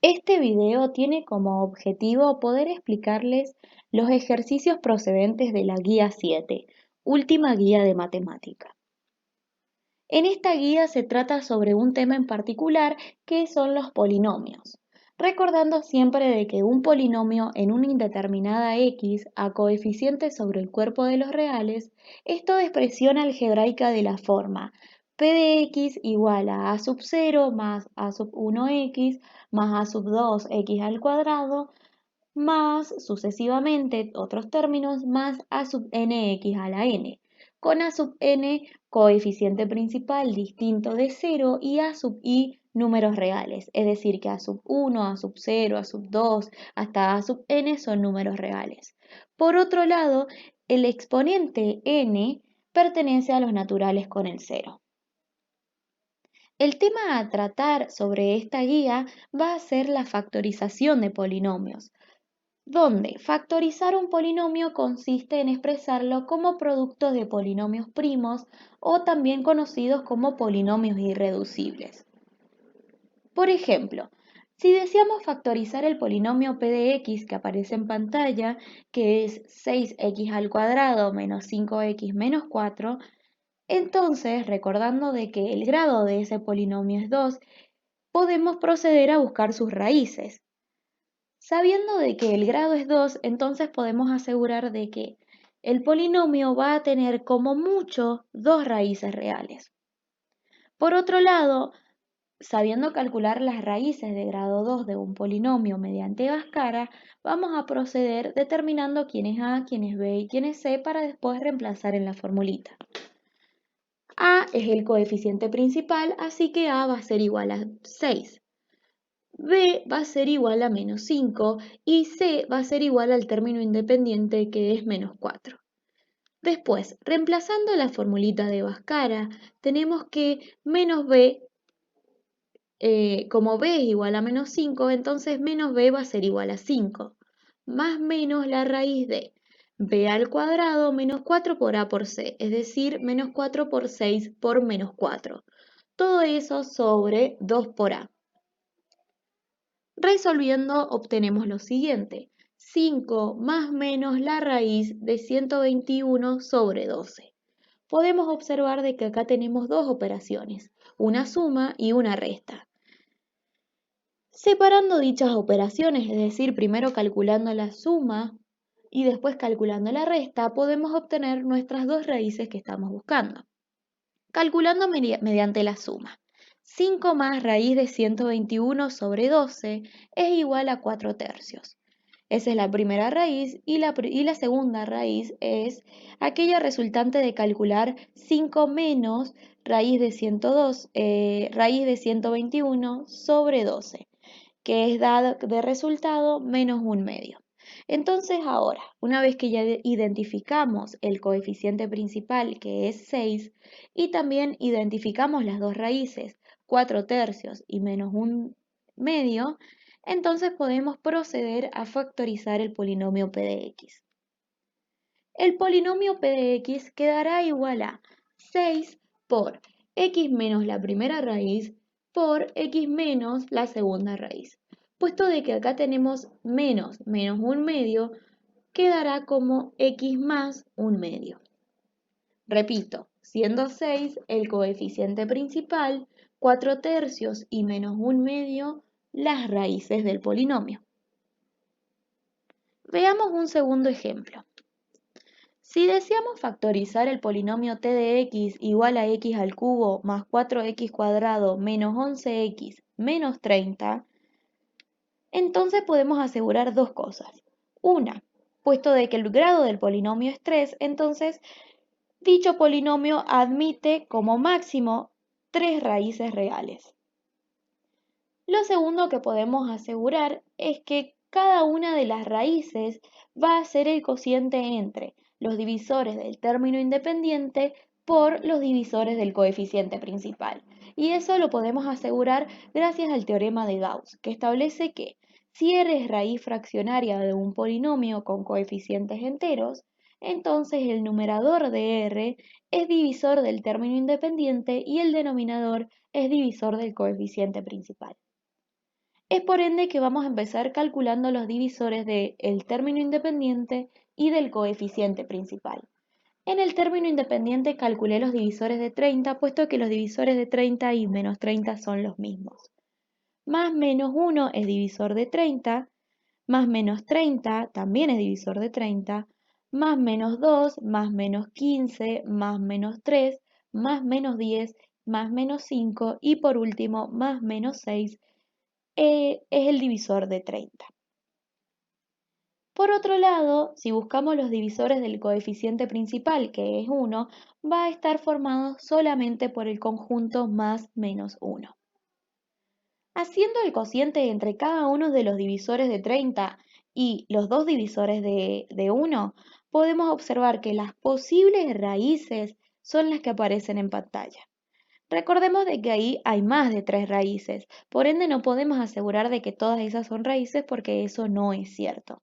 Este video tiene como objetivo poder explicarles los ejercicios procedentes de la guía 7, última guía de matemática. En esta guía se trata sobre un tema en particular que son los polinomios, recordando siempre de que un polinomio en una indeterminada x a coeficientes sobre el cuerpo de los reales es toda expresión algebraica de la forma p de x igual a sub 0 más a sub 1x más a sub 2x al cuadrado más sucesivamente otros términos más a sub nx a la n, con a sub n coeficiente principal distinto de 0 y a sub i números reales, es decir, que a sub 1, a sub 0, a sub 2, hasta a sub n son números reales. Por otro lado, el exponente n pertenece a los naturales con el 0. El tema a tratar sobre esta guía va a ser la factorización de polinomios, donde factorizar un polinomio consiste en expresarlo como productos de polinomios primos o también conocidos como polinomios irreducibles. Por ejemplo, si deseamos factorizar el polinomio p de x que aparece en pantalla, que es 6x al cuadrado menos 5x menos 4, entonces, recordando de que el grado de ese polinomio es 2, podemos proceder a buscar sus raíces. Sabiendo de que el grado es 2, entonces podemos asegurar de que el polinomio va a tener como mucho dos raíces reales. Por otro lado, sabiendo calcular las raíces de grado 2 de un polinomio mediante Bhaskara, vamos a proceder determinando quién es A, quién es B y quién es C para después reemplazar en la formulita. A es el coeficiente principal, así que A va a ser igual a 6. B va a ser igual a menos 5 y C va a ser igual al término independiente que es menos 4. Después, reemplazando la formulita de Bhaskara, tenemos que menos B, como B es igual a menos 5, entonces menos B va a ser igual a 5, más menos la raíz de B al cuadrado menos 4 por A por C, es decir, menos 4 por 6 por menos 4. Todo eso sobre 2 por A. Resolviendo obtenemos lo siguiente: 5 más menos la raíz de 121 sobre 12. Podemos observar de que acá tenemos dos operaciones, una suma y una resta. Separando dichas operaciones, es decir, primero calculando la suma y después calculando la resta, podemos obtener nuestras dos raíces que estamos buscando. Calculando mediante la suma. 5 más raíz de 121 sobre 12 es igual a 4 tercios. Esa es la primera raíz y la segunda raíz es aquella resultante de calcular 5 menos raíz de 102, raíz de 121 sobre 12, que es dado de resultado menos un medio. Entonces ahora, una vez que ya identificamos el coeficiente principal que es 6 y también identificamos las dos raíces, 4 tercios y menos un medio, entonces podemos proceder a factorizar el polinomio p de x. El polinomio p de x quedará igual a 6 por x menos la primera raíz por x menos la segunda raíz. Puesto de que acá tenemos menos un medio, quedará como x más un medio. Repito, siendo 6 el coeficiente principal, 4 tercios y menos un medio las raíces del polinomio. Veamos un segundo ejemplo. Si deseamos factorizar el polinomio t de x igual a x al cubo más 4x cuadrado menos 11x menos 30, entonces podemos asegurar dos cosas. Una, puesto de que el grado del polinomio es 3, entonces dicho polinomio admite como máximo 3 raíces reales. Lo segundo que podemos asegurar es que cada una de las raíces va a ser el cociente entre los divisores del término independiente por los divisores del coeficiente principal. Y eso lo podemos asegurar gracias al teorema de Gauss, que establece que si R es raíz fraccionaria de un polinomio con coeficientes enteros, entonces el numerador de R es divisor del término independiente y el denominador es divisor del coeficiente principal. Es por ende que vamos a empezar calculando los divisores del término independiente y del coeficiente principal. En el término independiente calculé los divisores de 30, puesto que los divisores de 30 y menos 30 son los mismos. Más menos 1 es divisor de 30, más menos 30 también es divisor de 30, más menos 2, más menos 15, más menos 3, más menos 10, más menos 5 y por último más menos 6 es el divisor de 30. Por otro lado, si buscamos los divisores del coeficiente principal, que es 1, va a estar formado solamente por el conjunto más menos 1. Haciendo el cociente entre cada uno de los divisores de 30 y los dos divisores de 1, podemos observar que las posibles raíces son las que aparecen en pantalla. Recordemos de que ahí hay más de 3 raíces, por ende no podemos asegurar de que todas esas son raíces porque eso no es cierto.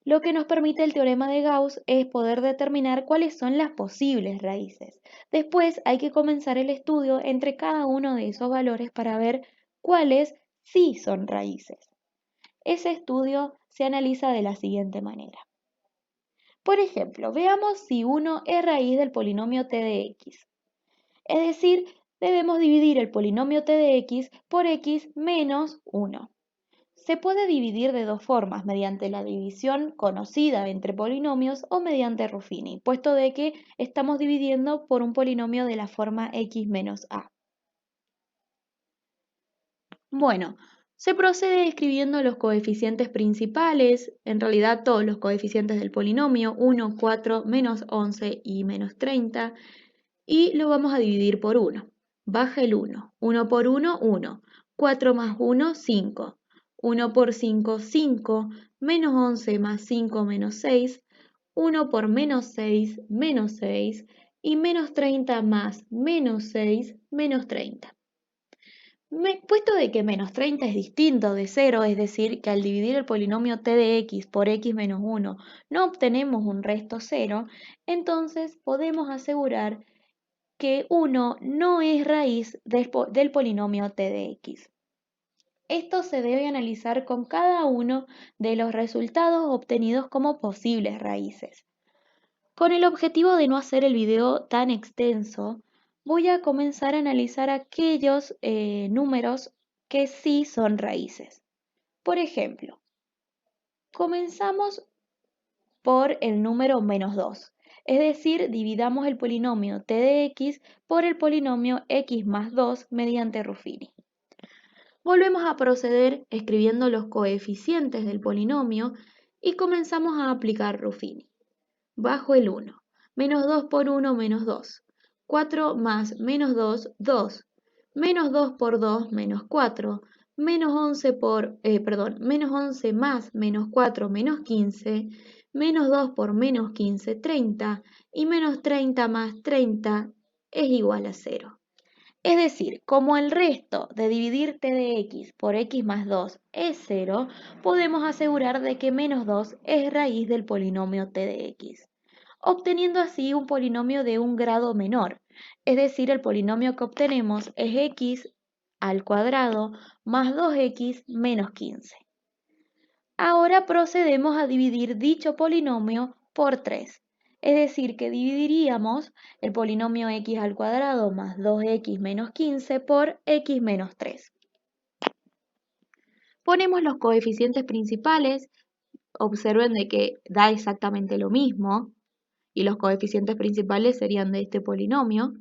Lo que nos permite el teorema de Gauss es poder determinar cuáles son las posibles raíces. Después hay que comenzar el estudio entre cada uno de esos valores para ver cuáles sí son raíces. Ese estudio se analiza de la siguiente manera. Por ejemplo, veamos si 1 es raíz del polinomio t de x. Es decir, debemos dividir el polinomio t de x por x menos 1. Se puede dividir de dos formas, mediante la división conocida entre polinomios o mediante Ruffini, puesto de que estamos dividiendo por un polinomio de la forma x menos a. Bueno, se procede escribiendo los coeficientes principales, en realidad todos los coeficientes del polinomio, 1, 4, menos 11 y menos 30, y lo vamos a dividir por 1. Baja el 1. 1 por 1, 1. 4 más 1, 5. 1 por 5, 5. Menos 11 más 5, menos 6. 1 por menos 6, menos 6. Y menos 30 más menos 6, menos 30. Puesto de que menos 30 es distinto de 0, es decir, que al dividir el polinomio t de x por x menos 1 no obtenemos un resto 0, entonces podemos asegurar que 1 no es raíz del polinomio t de x. Esto se debe analizar con cada uno de los resultados obtenidos como posibles raíces. Con el objetivo de no hacer el video tan extenso, voy a comenzar a analizar aquellos números que sí son raíces. Por ejemplo, comenzamos por el número menos 2. Es decir, dividamos el polinomio t de x por el polinomio x más 2 mediante Ruffini. Volvemos a proceder escribiendo los coeficientes del polinomio y comenzamos a aplicar Ruffini. Bajo el 1. Menos 2 por 1, menos 2. 4 más menos 2, 2. Menos 2 por 2, menos 4. Menos 11 menos 11 más menos 4, menos 15. Menos 2 por menos 15, 30. Y menos 30 más 30 es igual a 0. Es decir, como el resto de dividir t de x por x más 2 es 0, podemos asegurar de que menos 2 es raíz del polinomio t de x, obteniendo así un polinomio de un grado menor, es decir, el polinomio que obtenemos es x al cuadrado más 2x menos 15. Ahora procedemos a dividir dicho polinomio por 3, es decir, que dividiríamos el polinomio x al cuadrado más 2x menos 15 por x menos 3. Ponemos los coeficientes principales, observen de que da exactamente lo mismo, y los coeficientes principales serían de este polinomio.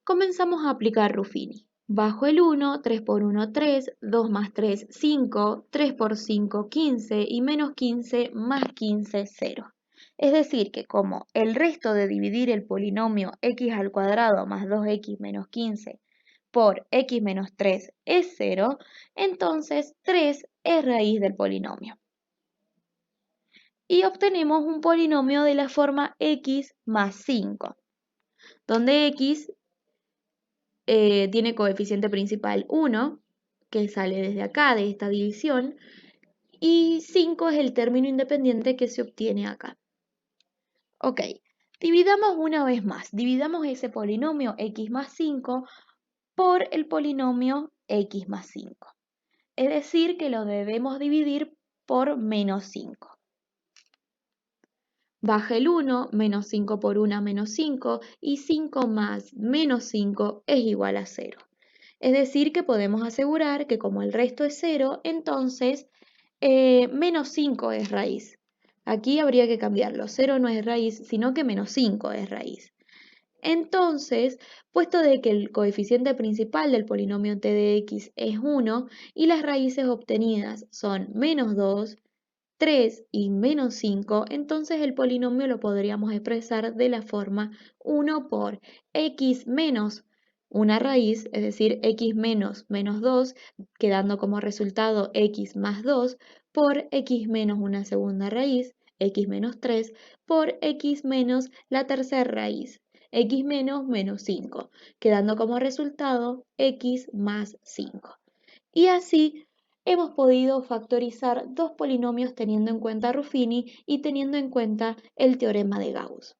Comenzamos a aplicar Ruffini. Bajo el 1, 3 por 1, 3, 2 más 3, 5, 3 por 5, 15 y menos 15 más 15, 0. Es decir, que como el resto de dividir el polinomio x al cuadrado más 2x menos 15 por x menos 3 es 0, entonces 3 es raíz del polinomio. Y obtenemos un polinomio de la forma x más 5, donde x tiene coeficiente principal 1, que sale desde acá, de esta división, y 5 es el término independiente que se obtiene acá. Ok, dividamos una vez más, dividamos ese polinomio x más 5 por el polinomio x más 5. es decir, que lo debemos dividir por menos 5. Baja el 1, menos 5 por 1 menos 5, y 5 más menos 5 es igual a 0. Es decir, que podemos asegurar que como el resto es 0, entonces menos 5 es raíz. Aquí habría que cambiarlo. 0 no es raíz, sino que menos 5 es raíz. Entonces, puesto de que el coeficiente principal del polinomio t de x es 1 y las raíces obtenidas son menos 2, 3 y menos 5, entonces el polinomio lo podríamos expresar de la forma 1 por x menos una raíz, es decir, x menos menos 2, quedando como resultado x más 2, por x menos una segunda raíz, x menos 3, por x menos la tercera raíz, x menos menos 5, quedando como resultado x más 5. Y así hemos podido factorizar dos polinomios teniendo en cuenta Ruffini y teniendo en cuenta el teorema de Gauss.